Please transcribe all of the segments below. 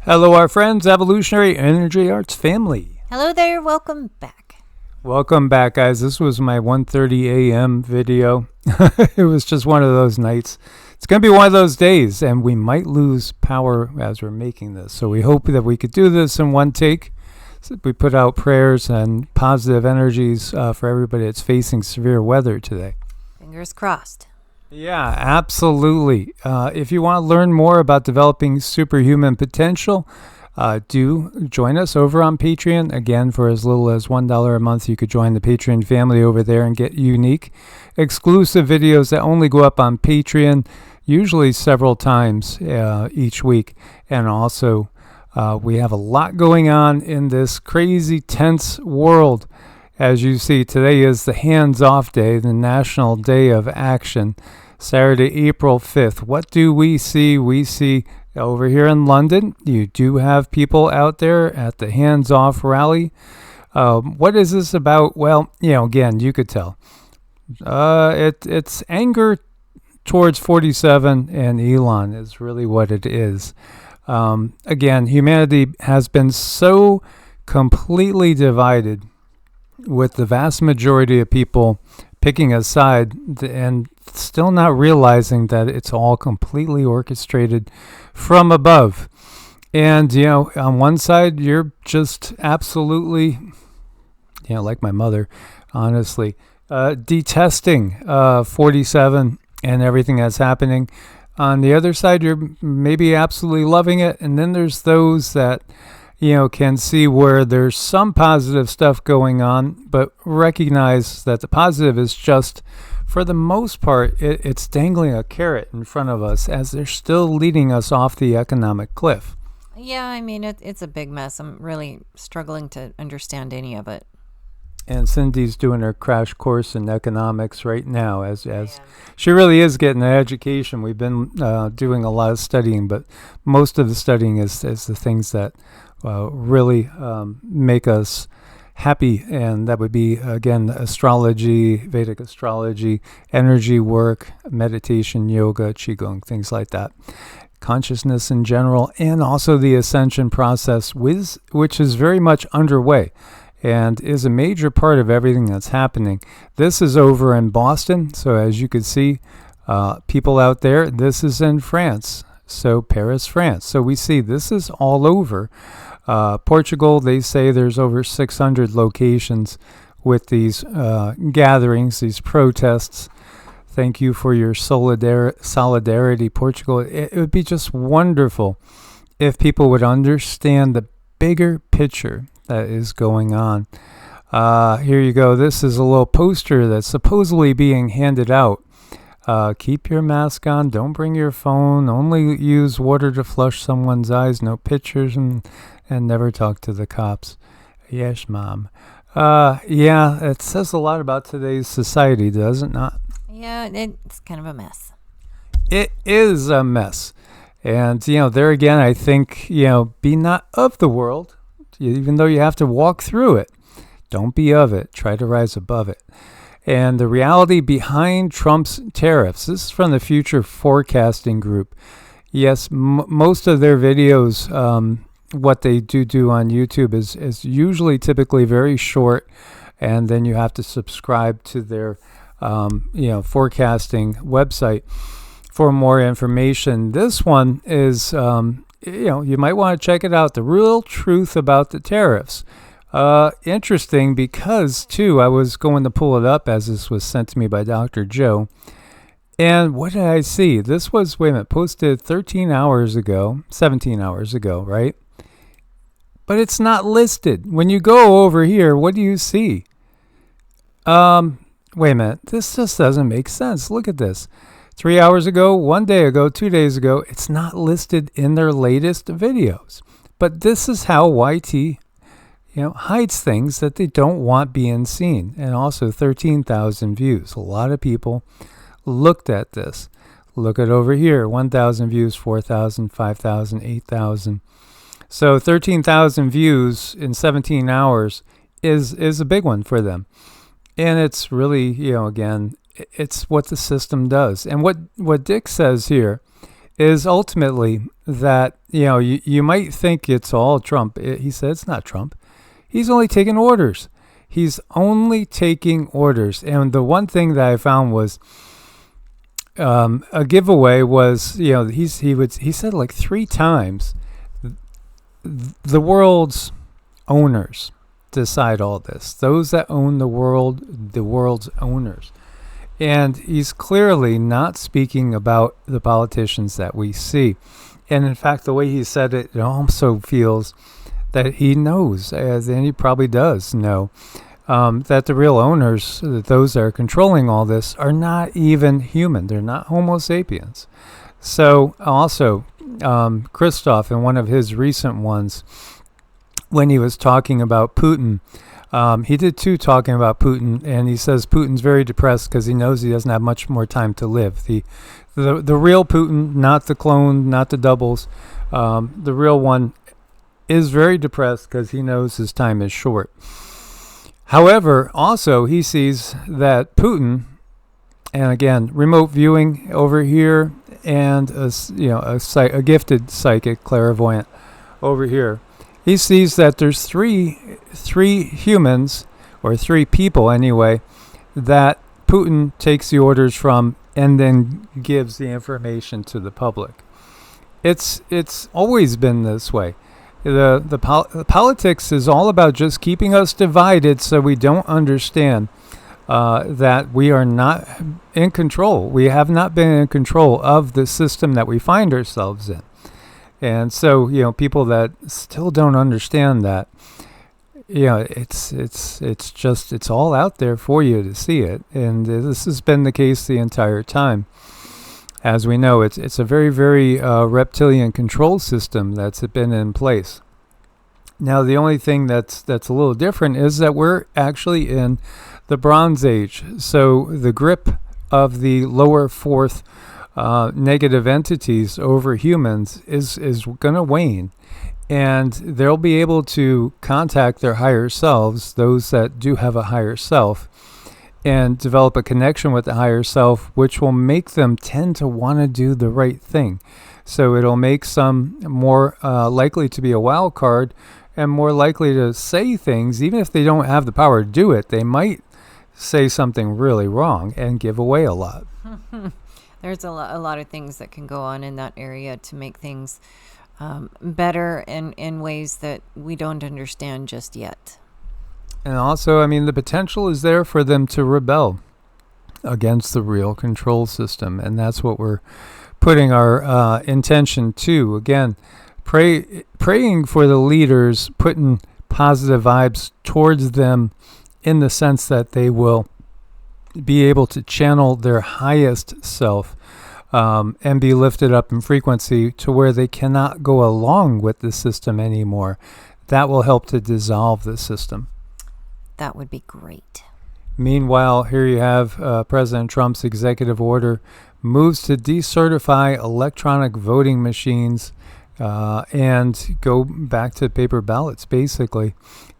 Hello, our friends, Evolutionary Energy Arts family. Hello there, welcome back. Welcome back, guys. This was my 1:30 a.m. video. It was just one of those nights. It's going to be one of those days, and we might lose power as we're making this. So we hope that we could do this in one take. So we put out prayers and positive energies for everybody that's facing severe weather today. Fingers crossed. Yeah, absolutely. If you want to learn more about developing superhuman potential, do join us over on Patreon. Again, for as little as $1 a month, you could join the Patreon family over there and get unique, exclusive videos that only go up on Patreon, usually several times each week. And also, we have a lot going on in this crazy, tense world. As you see, today is the Hands-Off Day, the National Day of Action. Saturday, April 5th. What do we see? We see over here in London, you do have people out there at the Hands Off rally. What is this about? Well, again, you could tell. It's anger towards 47 and Elon is really what it is. Again, humanity has been so completely divided, with the vast majority of people picking a side and still not realizing that it's all completely orchestrated from above. And, on one side, you're just absolutely, like my mother, honestly, detesting 47 and everything that's happening. On the other side, you're maybe absolutely loving it. And then there's those that can see where there's some positive stuff going on, but recognize that the positive is just, for the most part, it's dangling a carrot in front of us as they're still leading us off the economic cliff. Yeah, I mean, it's a big mess. I'm really struggling to understand any of it. And Cindy's doing her crash course in economics right now, as she really is getting an education. We've been doing a lot of studying, but most of the studying is the things that really make us happy, and that would be, again, astrology, Vedic astrology, energy work, meditation, yoga, Qigong, things like that. Consciousness in general, and also the ascension process, which is very much underway and is a major part of everything that's happening. This is over in Boston, so as you can see, people out there, this is in France, so Paris, France. So we see this is all over. Portugal, they say there's over 600 locations with these gatherings, these protests. Thank you for your solidarity, Portugal. It would be just wonderful if people would understand the bigger picture that is going on. Here you go. This is a little poster that's supposedly being handed out. Keep your mask on. Don't bring your phone. Only use water to flush someone's eyes. No pictures, and never talk to the cops. Yes, Mom. Yeah, it says a lot about today's society, does it not? Yeah, it's kind of a mess. It is a mess. And, there again, I think, be not of the world, even though you have to walk through it. Don't be of it. Try to rise above it. And the reality behind Trump's tariffs. This is from the Future Forecasting Group. Yes, most of their videos, what they do on YouTube is usually typically very short, and then you have to subscribe to their forecasting website for more information. This one is you might want to check it out, the real truth about the tariffs. Interesting because too, I was going to pull it up as this was sent to me by Dr. Joe, and what did I see? This was, posted 17 hours ago, right? But it's not listed. When you go over here, what do you see? This just doesn't make sense. Look at this. 3 hours ago, 1 day ago, 2 days ago, it's not listed in their latest videos. But this is how YT, hides things that they don't want being seen. And also 13,000 views. A lot of people looked at this. Look at over here, 1,000 views, 4,000, 5,000, 8,000. So 13,000 views in 17 hours is a big one for them. And it's really, again, it's what the system does. And what Dick says here is ultimately that, you might think it's all Trump. He said it's not Trump. He's only taking orders. He's only taking orders. And the one thing that I found was a giveaway was, he said like 3 times, the world's owners decide all this. Those that own the world's owners. And he's clearly not speaking about the politicians that we see. And in fact, the way he said it, it also feels that he knows, and he probably does know, that the real owners, those that are controlling all this, are not even human. They're not Homo sapiens. So also, Christoph, in one of his recent ones, when he was talking about Putin, he did 2 talking about Putin, and he says Putin's very depressed because he knows he doesn't have much more time to live. The real Putin, not the clone, not the doubles, the real one is very depressed because he knows his time is short. However, also he sees that Putin, and again, remote viewing over here, and a gifted psychic clairvoyant over here. He sees that there's three humans, or 3 people anyway, that Putin takes the orders from and then gives the information to the public. It's always been this way. The politics is all about just keeping us divided so we don't understand that we are not in control. We have not been in control of the system that we find ourselves in. And so, people that still don't understand that, it's all out there for you to see it. And this has been the case the entire time. As we know, it's a very, very reptilian control system that's been in place. Now, the only thing that's a little different is that we're actually in the Bronze Age. So the grip of the lower 4th negative entities over humans is going to wane, and they'll be able to contact their higher selves, those that do have a higher self, and develop a connection with the higher self, which will make them tend to want to do the right thing. So it'll make some more likely to be a wild card and more likely to say things, even if they don't have the power to do it. They might say something really wrong and give away a lot. There's a lot of things that can go on in that area to make things better in ways that we don't understand just yet. And also, the potential is there for them to rebel against the real control system. And that's what we're putting our intention to. Again, praying for the leaders, putting positive vibes towards them in the sense that they will be able to channel their highest self and be lifted up in frequency to where they cannot go along with the system anymore. That will help to dissolve the system. That would be great. Meanwhile, here you have President Trump's executive order moves to decertify electronic voting machines and go back to paper ballots, basically.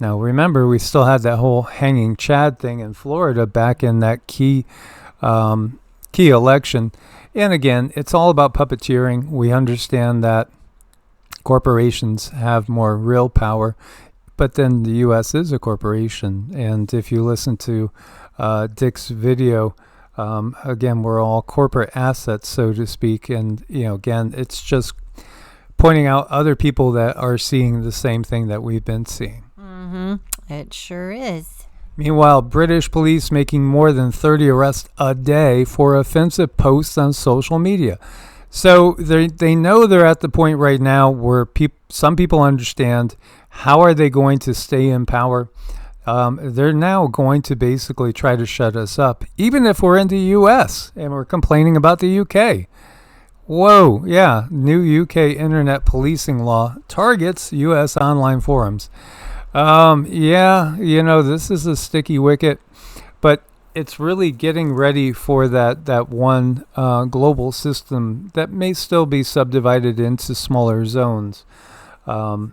Now, remember, we still had that whole hanging Chad thing in Florida back in that key election. And again, it's all about puppeteering. We understand that corporations have more real power, but then the U.S. is a corporation. And if you listen to Dick's video, again, we're all corporate assets, so to speak. And, again, it's just pointing out other people that are seeing the same thing that we've been seeing. It sure is. Meanwhile, British police making more than 30 arrests a day for offensive posts on social media. So they know they're at the point right now where some people understand how are they going to stay in power. They're now going to basically try to shut us up, even if we're in the U.S. and we're complaining about the U.K. Whoa, yeah, new U.K. internet policing law targets U.S. online forums. This is a sticky wicket, but it's really getting ready for that one global system that may still be subdivided into smaller zones. Again,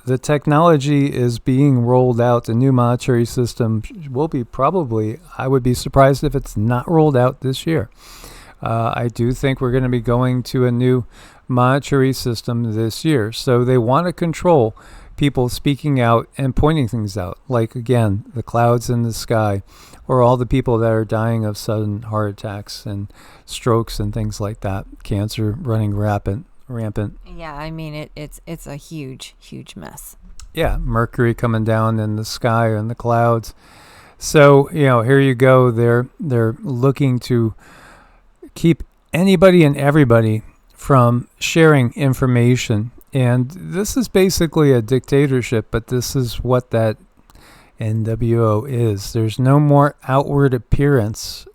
the technology is being rolled out. The new monetary system will be I would be surprised if it's not rolled out this year. I do think we're going to be going to a new monetary system this year. So they want to control people speaking out and pointing things out, like, again, the clouds in the sky, or all the people that are dying of sudden heart attacks and strokes and things like that, cancer running rampant. Yeah, I mean, it's a huge, huge mess. Yeah, Mercury coming down in the sky and the clouds. So, here you go. They're looking to keep anybody and everybody from sharing information. And this is basically a dictatorship, but this is what that NWO is. There's no more outward appearance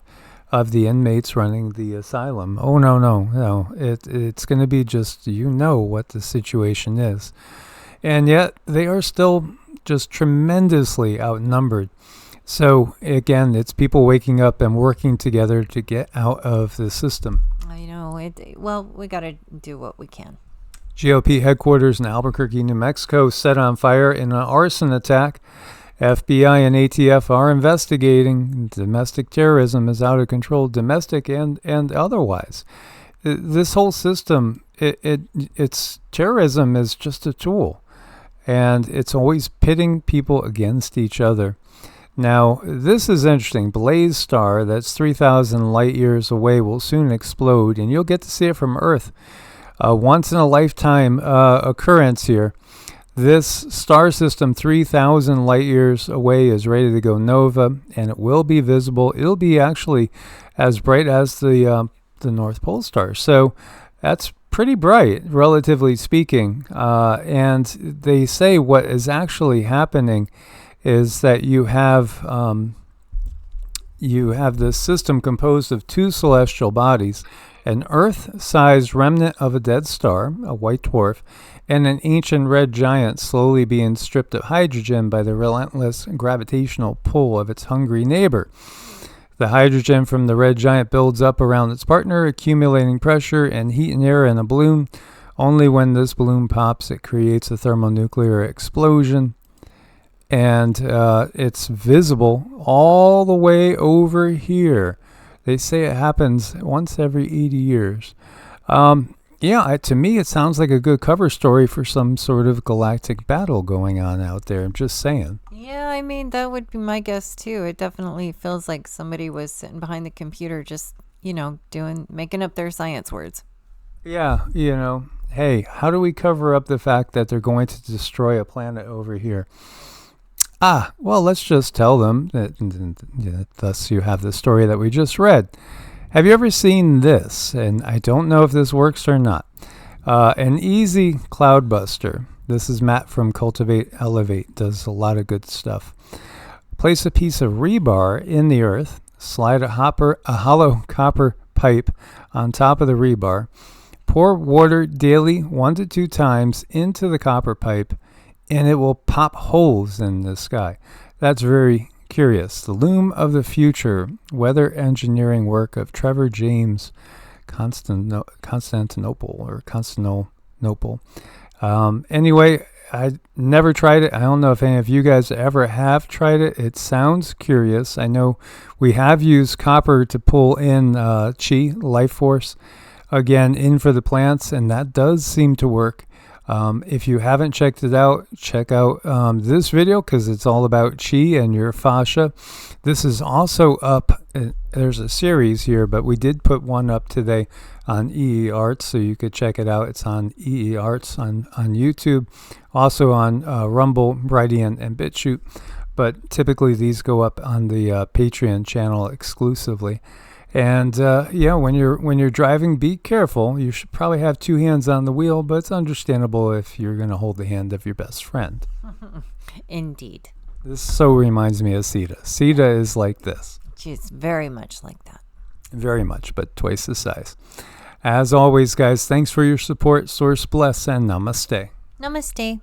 of the inmates running the asylum. Oh, no. It's going to be just, what the situation is. And yet they are still just tremendously outnumbered. So, again, it's people waking up and working together to get out of the system. I know. Well, we got to do what we can. GOP headquarters in Albuquerque, New Mexico, set on fire in an arson attack. FBI and ATF are investigating. Domestic terrorism is out of control, domestic and otherwise. This whole system, it's terrorism is just a tool. And it's always pitting people against each other. Now, this is interesting. Blaze star that's 3,000 light years away will soon explode, and you'll get to see it from Earth. Once in a lifetime occurrence here. This star system 3,000 light years away is ready to go nova, and it will be visible. It'll be actually as bright as the North Pole star. So that's pretty bright, relatively speaking. And they say what is actually happening is that you have this system composed of two celestial bodies, an Earth-sized remnant of a dead star, a white dwarf, and an ancient red giant slowly being stripped of hydrogen by the relentless gravitational pull of its hungry neighbor. The hydrogen from the red giant builds up around its partner, accumulating pressure and heat and air in a balloon. Only when this balloon pops, it creates a thermonuclear explosion. And it's visible all the way over here. They say it happens once every 80 years. To me, it sounds like a good cover story for some sort of galactic battle going on out there. I'm just saying. Yeah, I mean, that would be my guess, too. It definitely feels like somebody was sitting behind the computer just, making up their science words. Yeah, hey, how do we cover up the fact that they're going to destroy a planet over here? Well, let's just tell them that thus you have the story that we just read. Have you ever seen this? And I don't know if this works or not. An easy cloudbuster. This is Matt from Cultivate Elevate. Does a lot of good stuff. Place a piece of rebar in the earth. Slide a hollow copper pipe on top of the rebar. Pour water daily 1 to 2 times into the copper pipe, and it will pop holes in the sky. That's very curious. The Loom of the Future, weather engineering work of Trevor James Constantinople. Anyway, I never tried it. I don't know if any of you guys ever have tried it. It sounds curious. I know we have used copper to pull in chi, life force, again, in for the plants, and that does seem to work. If you haven't checked it out, check out this video because it's all about chi and your fascia. This is also up. There's a series here, but we did put one up today on EE Arts, so you could check it out. It's on EE Arts on YouTube, also on Rumble, Brighty, and BitChute. But typically these go up on the Patreon channel exclusively. And when you're driving, be careful. You should probably have 2 hands on the wheel, but it's understandable if you're going to hold the hand of your best friend. Indeed. This so reminds me of Sita. Sita is like this. She's very much like that. Very much, but twice the size. As always, guys, thanks for your support. Source bless and namaste. Namaste.